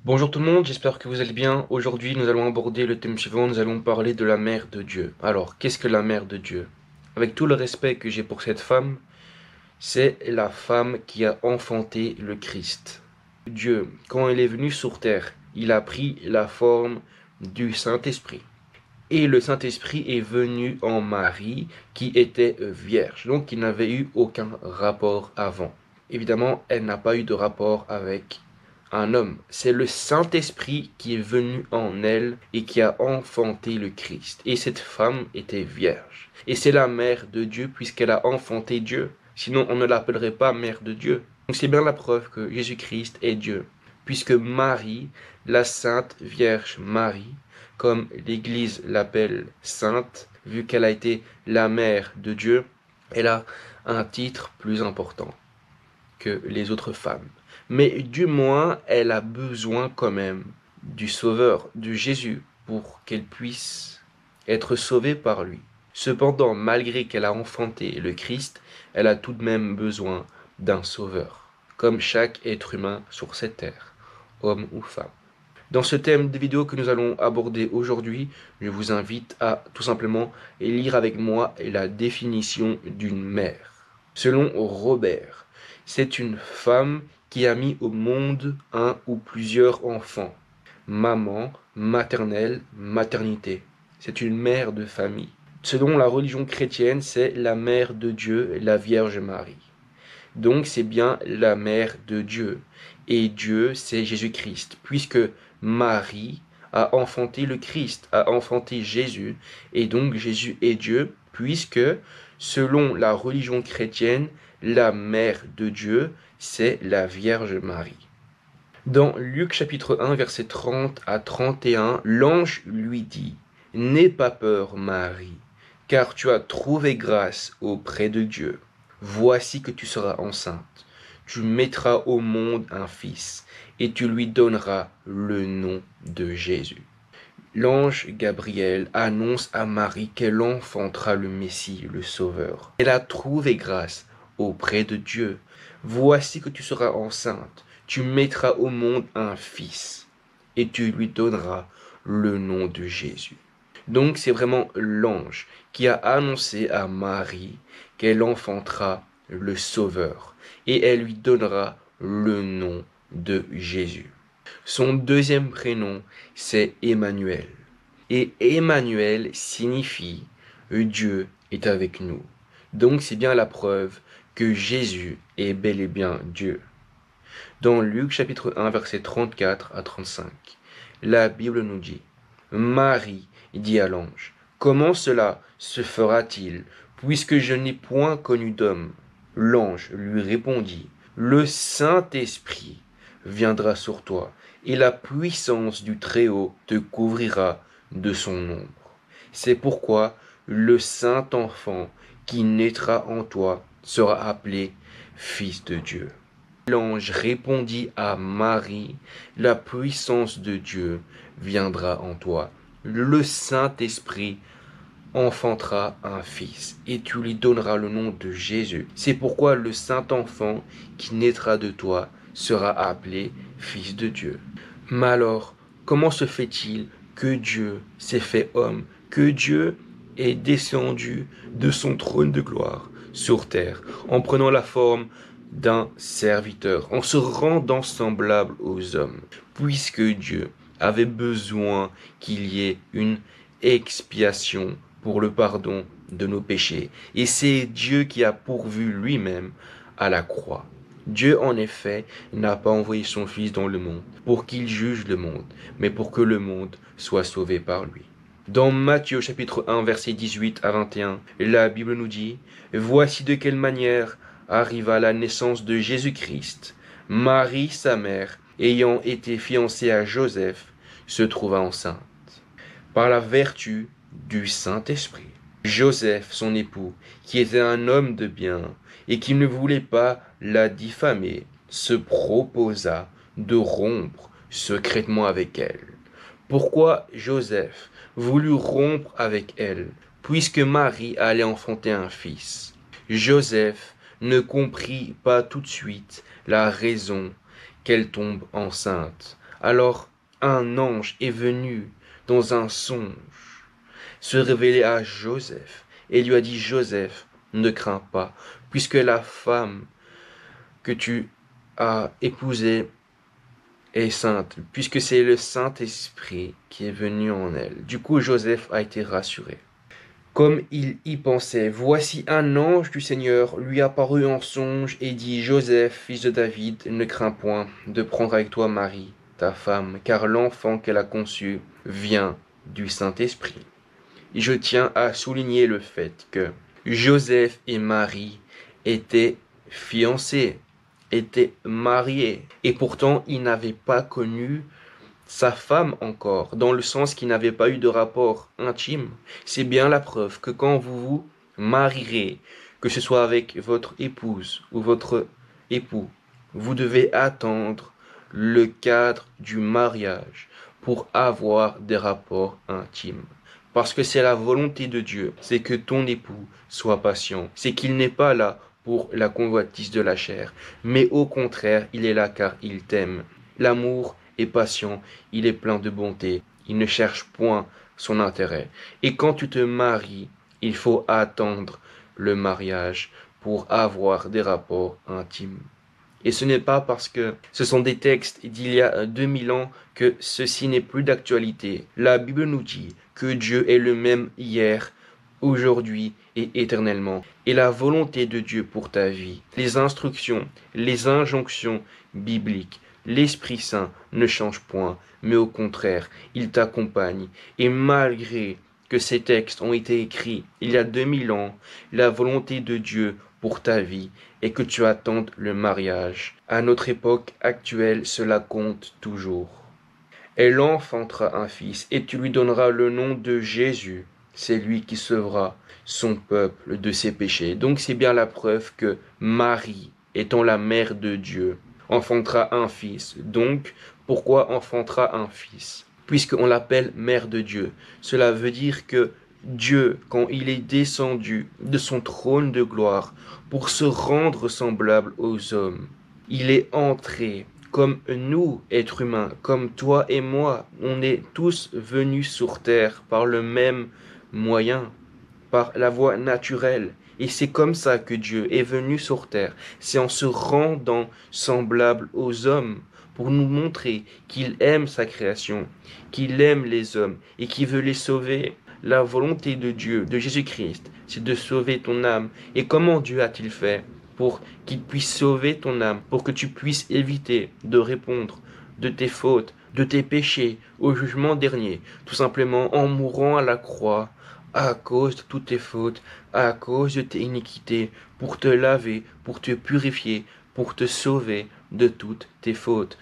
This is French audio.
Bonjour tout le monde, j'espère que vous allez bien. Aujourd'hui, nous allons aborder le thème suivant, nous allons parler de la mère de Dieu. Alors, qu'est-ce que la mère de Dieu? Avec tout le respect que j'ai pour cette femme, c'est la femme qui a enfanté le Christ. Dieu, quand il est venu sur terre, il a pris la forme du Saint-Esprit. Et le Saint-Esprit est venu en Marie, qui était vierge, donc qui n'avait eu aucun rapport avant. Évidemment, elle n'a pas eu de rapport avec un homme. C'est le Saint-Esprit qui est venu en elle et qui a enfanté le Christ. Et cette femme était vierge. Et c'est la mère de Dieu puisqu'elle a enfanté Dieu. Sinon, on ne l'appellerait pas mère de Dieu. Donc c'est bien la preuve que Jésus-Christ est Dieu. Puisque Marie, la Sainte Vierge Marie, comme l'Église l'appelle sainte, vu qu'elle a été la mère de Dieu, elle a un titre plus important que les autres femmes. Mais du moins, elle a besoin quand même du Sauveur, de Jésus, pour qu'elle puisse être sauvée par lui. Cependant, malgré qu'elle a enfanté le Christ, elle a tout de même besoin d'un Sauveur, comme chaque être humain sur cette terre, homme ou femme. Dans ce thème de vidéo que nous allons aborder aujourd'hui, je vous invite à tout simplement lire avec moi la définition d'une mère. Selon Robert, c'est une femme qui a mis au monde un ou plusieurs enfants. Maman, maternelle, maternité. C'est une mère de famille. Selon la religion chrétienne, c'est la mère de Dieu, la Vierge Marie. Donc c'est bien la mère de Dieu. Et Dieu, c'est Jésus-Christ, puisque Marie a enfanté le Christ, a enfanté Jésus, et donc Jésus est Dieu, puisque selon la religion chrétienne, la mère de Dieu, c'est la Vierge Marie. Dans Luc chapitre 1, versets 30 à 31, l'ange lui dit, « N'aie pas peur, Marie, car tu as trouvé grâce auprès de Dieu. Voici que tu seras enceinte. Tu mettras au monde un fils, et tu lui donneras le nom de Jésus. » L'ange Gabriel annonce à Marie qu'elle enfantera le Messie, le Sauveur. Elle a trouvé grâce auprès de Dieu. Voici que tu seras enceinte. Tu mettras au monde un fils et tu lui donneras le nom de Jésus. Donc c'est vraiment l'ange qui a annoncé à Marie qu'elle enfantera le Sauveur et elle lui donnera le nom de Jésus. Son deuxième prénom, c'est Emmanuel. Et Emmanuel signifie Dieu est avec nous. Donc c'est bien la preuve que Jésus est bel et bien Dieu. Dans Luc chapitre 1 versets 34 à 35, la Bible nous dit, Marie dit à l'ange, comment cela se fera-t-il, puisque je n'ai point connu d'homme? L'ange lui répondit, le Saint-Esprit viendra sur toi, et la puissance du Très-Haut te couvrira de son ombre. C'est pourquoi le Saint-Enfant qui naîtra en toi sera appelé Fils de Dieu. L'ange répondit à Marie, la puissance de Dieu viendra en toi. Le Saint-Esprit enfantera un fils, et tu lui donneras le nom de Jésus. C'est pourquoi le Saint-Enfant qui naîtra de toi sera appelé Fils de Dieu. Mais alors, comment se fait-il que Dieu s'est fait homme, que Dieu est descendu de son trône de gloire sur terre, en prenant la forme d'un serviteur, en se rendant semblable aux hommes, puisque Dieu avait besoin qu'il y ait une expiation pour le pardon de nos péchés. Et c'est Dieu qui a pourvu lui-même à la croix. Dieu, en effet, n'a pas envoyé son Fils dans le monde pour qu'il juge le monde, mais pour que le monde soit sauvé par lui. Dans Matthieu chapitre 1, versets 18 à 21, la Bible nous dit, « Voici de quelle manière arriva la naissance de Jésus-Christ. Marie, sa mère, ayant été fiancée à Joseph, se trouva enceinte par la vertu du Saint-Esprit. Joseph, son époux, qui était un homme de bien et qui ne voulait pas la diffamer, se proposa de rompre secrètement avec elle. Pourquoi Joseph voulut rompre avec elle, puisque Marie allait enfanter un fils? Joseph ne comprit pas tout de suite la raison qu'elle tombe enceinte, Alors un ange est venu dans un songe se révéler à Joseph et lui a dit, Joseph, ne crains pas, puisque la femme que tu as épousée est sainte, puisque c'est le Saint-Esprit qui est venu en elle. Du coup, Joseph a été rassuré. Comme il y pensait, voici un ange du Seigneur lui apparut en songe et dit, Joseph, fils de David, ne crains point de prendre avec toi Marie, ta femme, car l'enfant qu'elle a conçu vient du Saint-Esprit. Et je tiens à souligner le fait que Joseph et Marie étaient fiancés, étaient mariés, et pourtant ils n'avaient pas connu sa femme encore, dans le sens qu'il n'avait pas eu de rapport intime. C'est bien la preuve que quand vous vous marierez, que ce soit avec votre épouse ou votre époux, vous devez attendre le cadre du mariage pour avoir des rapports intimes. Parce que c'est la volonté de Dieu, c'est que ton époux soit patient, c'est qu'il n'est pas là pour la convoitise de la chair, mais au contraire, il est là car il t'aime. L'amour est patient, il est plein de bonté, il ne cherche point son intérêt. Et quand tu te maries, il faut attendre le mariage pour avoir des rapports intimes. Et ce n'est pas parce que ce sont des textes d'il y a 2000 ans que ceci n'est plus d'actualité. La Bible nous dit que Dieu est le même hier, aujourd'hui et éternellement. Et la volonté de Dieu pour ta vie, les instructions, les injonctions bibliques, l'Esprit Saint ne change point, mais au contraire, il t'accompagne. Et malgré que ces textes ont été écrits il y a 2000 ans, la volonté de Dieu pour ta vie est que tu attendes le mariage. À notre époque actuelle, cela compte toujours. Elle enfantera un fils, et tu lui donneras le nom de Jésus. C'est lui qui sauvera son peuple de ses péchés. Donc c'est bien la preuve que Marie, étant la mère de Dieu, enfantera un fils. Donc, pourquoi enfantera un fils? Puisqu'on l'appelle mère de Dieu. Cela veut dire que Dieu, quand il est descendu de son trône de gloire pour se rendre semblable aux hommes, il est entré comme nous, êtres humains, comme toi et moi. On est tous venus sur terre par le même moyen, par la voie naturelle. Et c'est comme ça que Dieu est venu sur terre. C'est en se rendant semblable aux hommes pour nous montrer qu'il aime sa création, qu'il aime les hommes et qu'il veut les sauver. La volonté de Dieu, de Jésus-Christ, c'est de sauver ton âme. Et comment Dieu a-t-il fait pour qu'il puisse sauver ton âme, pour que tu puisses éviter de répondre de tes fautes, de tes péchés au jugement dernier, tout simplement en mourant à la croix à cause de toutes tes fautes, à cause de tes iniquités, pour te laver, pour te purifier, pour te sauver de toutes tes fautes.